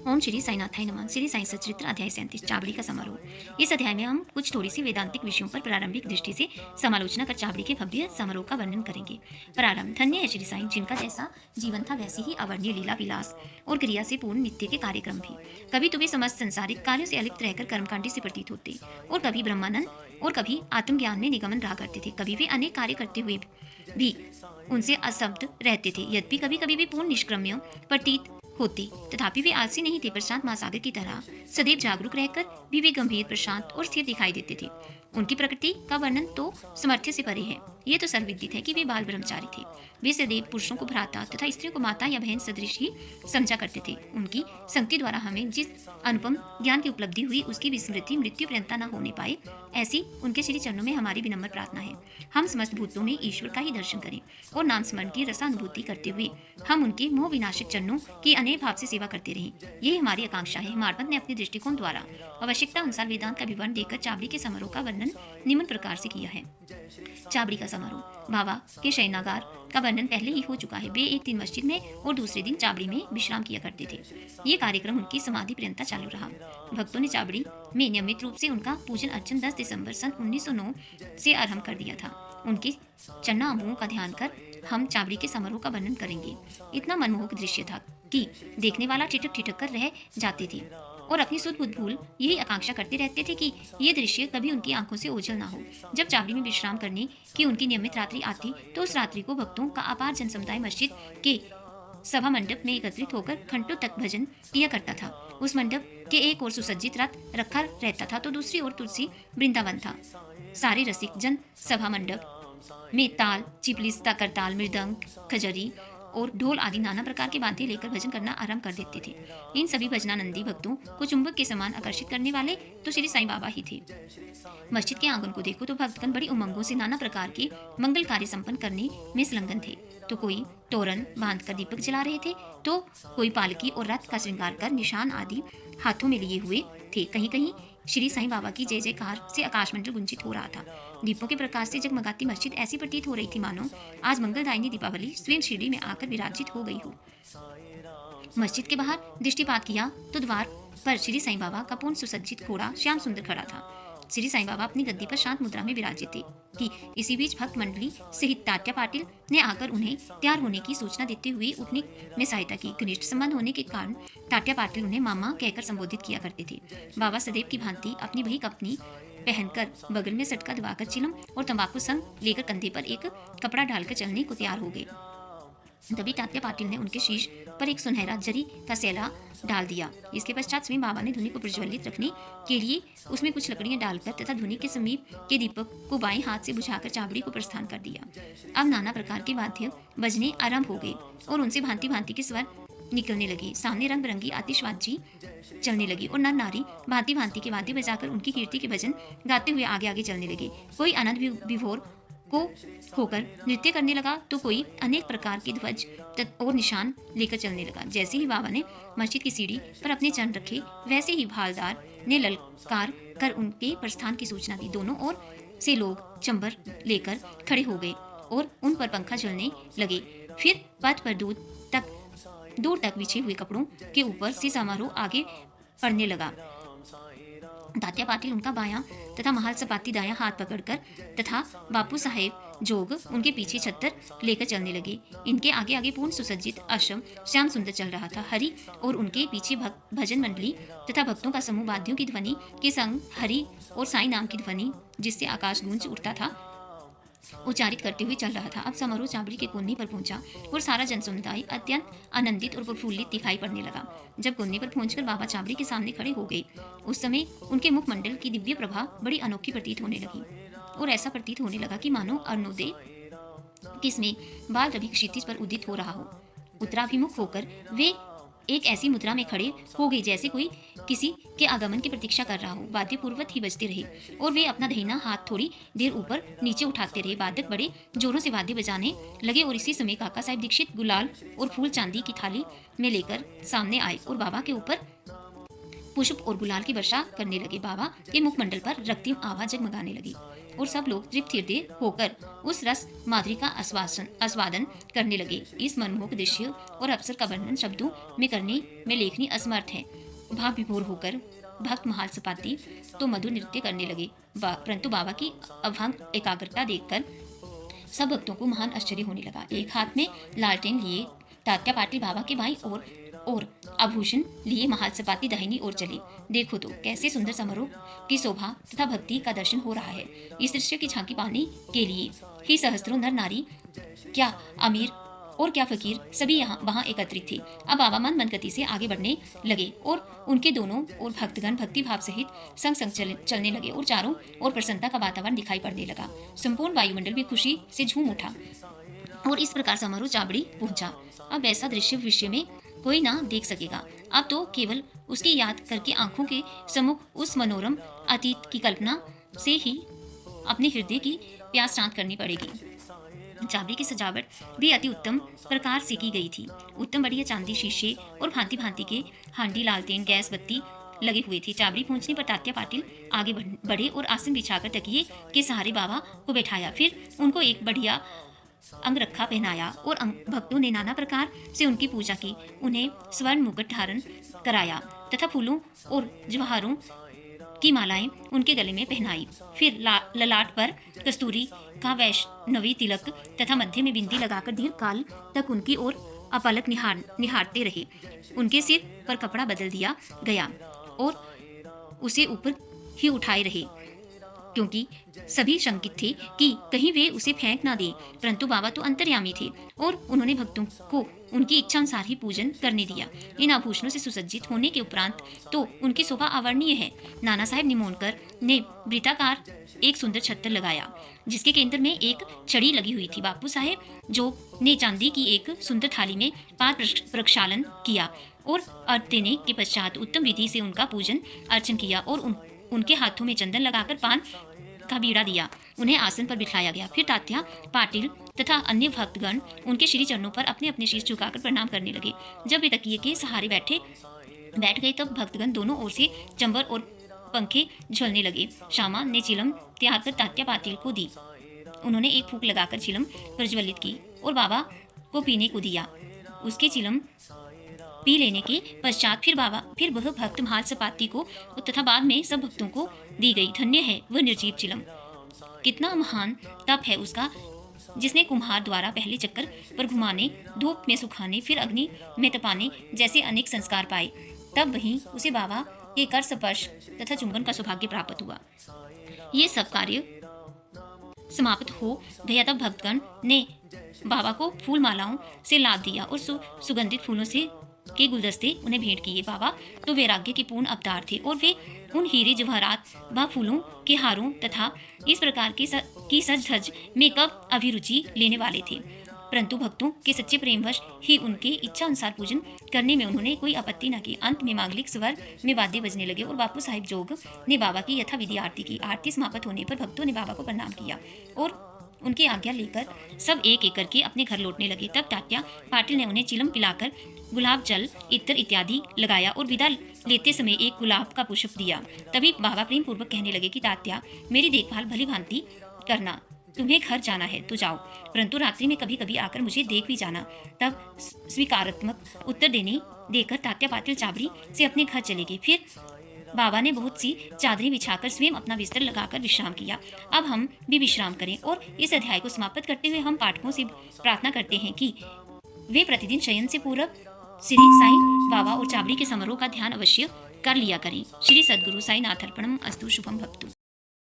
ओम श्री साईनाथाय नमः। श्री साई सचरित्र अध्याय 37 चाबड़ी का समारोह। इस अध्याय में हम कुछ थोड़ी सी वेदांतिक विषयों पर प्रारंभिक दृष्टि से समालोचना कर चाबड़ी के भव्य समारोह का वर्णन करेंगे। प्रारंभ। धन्य है श्री साई, जिनका जैसा जीवन था वैसे ही अवर्णीय लीला विलास और क्रिया से पूर्ण नित्य के कार्यक्रम भी। कभी तो वे समस्त संसारिक कार्यों से अलिप्त रहकर कर्मकांडी से प्रतीत होते और कभी ब्रह्मानंद और कभी आत्मज्ञान में निगमन रहा करते थे। कभी वे अनेक कार्य करते हुए भी उनसे असंबद्ध रहते थे, यद्यपि कभी कभी भी पूर्ण निष्क्रम्य प्रतीत होती। तथापि वे आलसी नहीं थे। प्रशांत महासागर की तरह सदैव जागरूक रहकर भी वे गंभीर, प्रशांत और स्थिर दिखाई देते थे। उनकी प्रकृति का वर्णन तो सामर्थ्य से परे है। ये तो सर्वविदित है कि वे बाल ब्रह्मचारी थे। वे सदैव पुरुषों को भ्राता तथा स्त्रियों को माता या बहन सदृश ही समझा करते थे। उनकी संगति द्वारा हमें जिस अनुपम ज्ञान की उपलब्धि हुई, उसकी विस्मृति मृत्यु पर्यंत न होने पाए, ऐसी उनके श्री चरणों में हमारी विनम्र प्रार्थना है। हम समस्त भूतों में ईश्वर का ही दर्शन करें और नाम स्मरण की रसानुभूति करते हुए हम उनके मोह विनाशक चरणों की अनेक भाव से सेवा करते रहें। यही हमारी आकांक्षा है। मार्बत ने अपने दृष्टिकोण द्वारा आवश्यकता अनुसार वेदांत का विवरण देकर चाबड़ी के समारोह का वर्णन निम्न प्रकार से किया है। चाबड़ी का समारोह। बाबा के शयनागार का वर्णन पहले ही हो चुका है। वे एक दिन मस्जिद में और दूसरे दिन चाबड़ी में विश्राम किया करते थे। ये कार्यक्रम उनकी समाधि पर्यंत चालू रहा। भक्तों ने चाबड़ी में नियमित रूप से उनका पूजन अर्चन 10 दिसंबर सन 1909 से आरंभ कर दिया था। उनके चरणांबुओं का ध्यान कर हम चाबड़ी के समारोह का वर्णन करेंगे। इतना मनमोहक दृश्य था कि देखने वाला ठिठक ठिठक कर रह जाते थे और अपनी सुध बुद्ध भूल यही आकांक्षा करते रहते थे कि ये दृश्य कभी उनकी आंखों से ओझल ना हो। जब चाबड़ी में विश्राम करने की उनकी नियमित रात्रि आती तो उस रात्रि को भक्तों का अपार जनसमुदाय मस्जिद के सभा मंडप में एकत्रित होकर घंटों तक भजन किया करता था। उस मंडप के एक ओर सुसज्जित रथ रखा रहता था तो दूसरी ओर तुलसी वृंदावन था। सारे रसिक जन सभा मंडप में ताल, चिपली, करताल, मृदंग, खजरी और ढोल आदि नाना प्रकार के वाद्य लेकर भजन करना आरंभ कर देते थे। इन सभी भजनानंदी भक्तों को चुंबक के समान आकर्षित करने वाले तो श्री साईं बाबा ही थे। मस्जिद के आंगन को देखो तो भक्तगण बड़ी उमंगों से नाना प्रकार के मंगल कार्य संपन्न करने में संलग्न थे। तो कोई तोरण बांधकर दीपक जला रहे थे, तो कोई पालकी और रथ का श्रृंगार कर निशान आदि हाथों में लिए हुए थे। कहीं कहीं श्री साईं बाबा की जय जयकार से आकाशमंडल गुंजित हो रहा था। दीपों के प्रकाश से जगमगाती मस्जिद ऐसी प्रतीत हो रही थी मानो आज मंगलदायिनी दीपावली स्वयं शिरडी में आकर विराजित हो गई हो। मस्जिद के बाहर दृष्टिपात किया तो द्वार पर श्री साईं बाबा का पूर्ण सुसज्जित घोड़ा श्याम सुंदर खड़ा था। श्री साईं बाबा अपनी गद्दी पर शांत मुद्रा में विराजित थे कि इसी बीच भक्त मंडली सहित तात्या पाटिल ने आकर उन्हें तैयार होने की सूचना देते हुए उठने में सहायता की। घनिष्ठ संबंध होने के कारण तात्या पाटिल उन्हें मामा कहकर संबोधित किया करते थे। बाबा सदैव की भांति अपनी वही कपनी पहनकर बगल में सटका दबाकर चिलम और तंबाकू संग लेकर कंधे पर एक कपड़ा डालकर चलने को तैयार हो गए। तभी तात्या पाटिल ने उनके शीश पर एक सुनहरा जरी का सैला डाल दिया। इसके पश्चात स्वयं बाबा ने धुनी को प्रज्वलित रखने के लिए उसमें कुछ लकड़ियां डालकर तथा धुनी के समीप के दीपक को बाएं हाथ से बुझाकर चाबड़ी को प्रस्थान कर दिया। अब नाना प्रकार के वाद्य बजने आरंभ हो गए और उनसे भांति भांति के स्वर निकलने लगे। सामने रंग बिरंगी आतिशबाजी चलने लगी और नर नारी भांति भांति के वाद्य बजाकर उनकी कीर्ति के भजन गाते हुए आगे आगे चलने लगे। कोई आनंद विभोर को होकर नृत्य करने लगा तो कोई अनेक प्रकार के ध्वज और निशान लेकर चलने लगा। जैसे ही बाबा ने मस्जिद की सीढ़ी पर अपने चरण रखे, वैसे ही भालदार ने ललकार कर उनके प्रस्थान की सूचना दी। दोनों ओर से लोग चंबर लेकर खड़े हो गए और उन पर पंखा चलने लगे। फिर पथ पर दूर तक बिछे हुए कपड़ों के ऊपर से समारोह आगे बढ़ने लगा। तात्या पाटिल उनका बायां तथा महाल सपाती दायां हाथ पकड़कर तथा बापू साहेब जोग उनके पीछे छत्तर लेकर चलने लगे। इनके आगे आगे पूर्ण सुसज्जित आश्रम श्याम सुंदर चल रहा था। हरि और उनके पीछे भजन मंडली तथा भक्तों का समूह वाद्यों की ध्वनि के संग हरि और साईं नाम की ध्वनि जिससे आकाश गूंज उठता था उच्चारित करते हुए चल रहा था। अब समारोह चाबड़ी के कोने पर पहुंचा और सारा जनसमुदाय अत्यंत आनंदित और प्रफुल्लित दिखाई पड़ने लगा। जब कोने पर पहुंचकर बाबा चाबड़ी के सामने खड़े हो गए, उस समय उनके मुखमंडल की दिव्य प्रभा बड़ी अनोखी प्रतीत होने लगी और ऐसा प्रतीत होने लगा कि मानो अरुणोदय किसमें बाल रवि क्षितिज पर उदित हो रहा हो। उत्तराभिमुख होकर वे एक ऐसी मुद्रा में खड़े हो गए जैसे कोई किसी के आगमन की प्रतीक्षा कर रहा हो। वाद्य पूर्वत ही बजते रहे और वे अपना दाहिना हाथ थोड़ी देर ऊपर नीचे उठाते रहे। वादक बड़े जोरों से वाद्य बजाने लगे और इसी समय काका साहब दीक्षित गुलाल और फूल चांदी की थाली में लेकर सामने आए और बाबा के ऊपर पुष्प और गुलाल की वर्षा करने लगे। बाबा के मुखमंडल पर रक्तिम आभा जगमगाने लगी और सब लोग तृप्त हृदय होकर उस रस माधुरी का आस्वादन करने लगे। इस मनमोहक दृश्य और अवसर का वर्णन शब्दों में करने में लेखनी असमर्थ है। भाव विभोर होकर भक्त महालसपाती तो मधुर नृत्य करने लगे, परंतु बाबा की अभंग एकाग्रता देखकर सब भक्तों को महान आश्चर्य होने लगा। एक हाथ में लालटेन लिए तात्या पाटिल बाबा के बाईं और आभूषण लिए महालसपाती दाहिनी ओर चले। देखो तो कैसे सुंदर समारोह की शोभा तथा भक्ति का दर्शन हो रहा है। इस दृश्य की झांकी पाने के लिए ही सहस्त्रों नर नारी, क्या अमीर और क्या फकीर, सभी वहाँ एकत्रित थे। अब बाबा मन गति से आगे बढ़ने लगे और उनके दोनों और भक्तगण भक्ति भाव सहित संग संग चलने लगे और चारों ओर प्रसन्नता का वातावरण दिखाई पड़ने लगा। संपूर्ण वायुमंडल भी खुशी से झूम उठा और इस प्रकार समारोह चाबड़ी पहुंचा। अब ऐसा दृश्य विश्व में कोई ना देख सकेगा। अब तो केवल उसकी याद करके आंखों के सम्मुख उस मनोरम अतीत की कल्पना से ही अपने हृदय की प्यास शांत करनी पड़ेगी। चाबड़ी की सजावट भी अति उत्तम प्रकार से की गई थी। उत्तम बढ़िया चांदी शीशे और भांति भांति के हांडी, लालटेन, गैस बत्ती लगे हुए थे। चाबड़ी पहुंचने पर तात्या पाटिल आगे बढ़े और आसन बिछाकर तकिए के सहारे बाबा को बैठाया। फिर उनको एक बढ़िया अंगरखा पहनाया और भक्तों ने नाना प्रकार से उनकी पूजा की। उन्हें स्वर्ण मुकुट धारण कराया तथा फूलों और जवाहरों की मालाएं उनके गले में पहनाई। फिर ललाट पर कस्तूरी का वैष्णवी तिलक तथा मध्य में बिंदी लगाकर दीर्घ काल तक उनकी ओर अपलक निहारते रहे। उनके सिर पर कपड़ा बदल दिया गया और उसे ऊपर ही उठाए रहे, क्योंकि सभी शंकित थे कि कहीं वे उसे फेंक ना दें। परंतु बाबा तो अंतर्यामी थे और उन्होंने भक्तों को उनकी इच्छा अनुसार ही पूजन करने दिया। इन आभूषणों से सुसज्जित होने के उपरांत तो उनकी शोभा अवर्णीय है। नाना साहेब निमोनकर ने वृत्ताकार एक सुंदर छत्र लगाया, जिसके केंद्र में एक छड़ी लगी हुई थी। बापू साहेब जो ने चांदी की एक सुंदर थाली में पाद प्रक्षालन किया और अर्घ देने के पश्चात उत्तम विधि से उनका पूजन अर्चन किया और उनके हाथों में चंदन लगाकर पान का बीड़ा दिया। उन्हें आसन पर बिठाया गया। फिर तात्या पाटिल तथा अन्य भक्तगण उनके श्री चरणों पर अपने अपने शीश झुकाकर प्रणाम करने लगे। जब वे तकिए के सहारे बैठ गए तब भक्तगण दोनों ओर से चंबर और पंखे झलने लगे। श्यामा ने चिलम तैयार कर तात्या पाटिल को दी। उन्होंने एक फूंक लगाकर चिलम प्रज्वलित की और बाबा को पीने को दिया। उसके चिलम पी लेने के पश्चात फिर वह भक्त महालसपाती को तथा बाद में सब भक्तों को दी गई। धन्य है वह निर्जीव चिलम, कितना महान तप है उसका, जिसने कुम्हार द्वारा पहले चक्कर पर घुमाने, धूप में सुखाने, फिर अग्नि में तपाने जैसे अनेक संस्कार पाए। तब वहीं उसे बाबा के कर स्पर्श तथा चुंबन का सौभाग्य प्राप्त हुआ। ये सब कार्य समाप्त हो गया तब भक्तगण ने बाबा को फूल मालाओं से लाद दिया और सुगंधित फूलों से के गुलदस्ते उन्हें भेंट किए। बाबा तो वैराग्य के पूर्ण अवतार थे और वे उन हीरे जवाहरात व फूलों के हारों तथा इस प्रकार की सज धज में कब अभिरुचि लेने वाले थे। परंतु भक्तों के सच्चे प्रेमवश ही उनके इच्छा अनुसार पूजन करने में उन्होंने कोई आपत्ति न की। अंत में मांगलिक स्वर में वाद्य बजने लगे और बापू साहिब जोग ने बाबा की यथाविधि आरती की। आरती समाप्त होने पर भक्तों ने बाबा को प्रणाम किया और उनकी आज्ञा लेकर सब एक एक करके अपने घर लौटने लगे। तब तात्या पाटिल ने उन्हें चिलम पिलाकर गुलाब जल, इत्र इत्यादि लगाया और विदा लेते समय एक गुलाब का पुष्प दिया। तभी बाबा प्रेम पूर्वक कहने लगे कि तात्या, मेरी देखभाल भली भांति करना, तुम्हें घर जाना है तो जाओ, परंतु रात्रि में कभी कभी आकर मुझे देख भी जाना। तब स्वीकारात्मक उत्तर देकर तात्या पाटिल चाबड़ी से अपने घर चले गए। फिर बाबा ने बहुत सी चादरें बिछाकर स्वयं अपना बिस्तर लगाकर विश्राम किया। अब हम भी विश्राम करें और इस अध्याय को समाप्त करते हुए हम पाठकों से प्रार्थना करते हैं कि वे प्रतिदिन शयन से पूर्व श्री साईं बाबा और चाबड़ी के समारोह का ध्यान अवश्य कर लिया करें। श्री सद्गुरु साईनाथ अर्पणम अस्तु। शुभम भक्तु।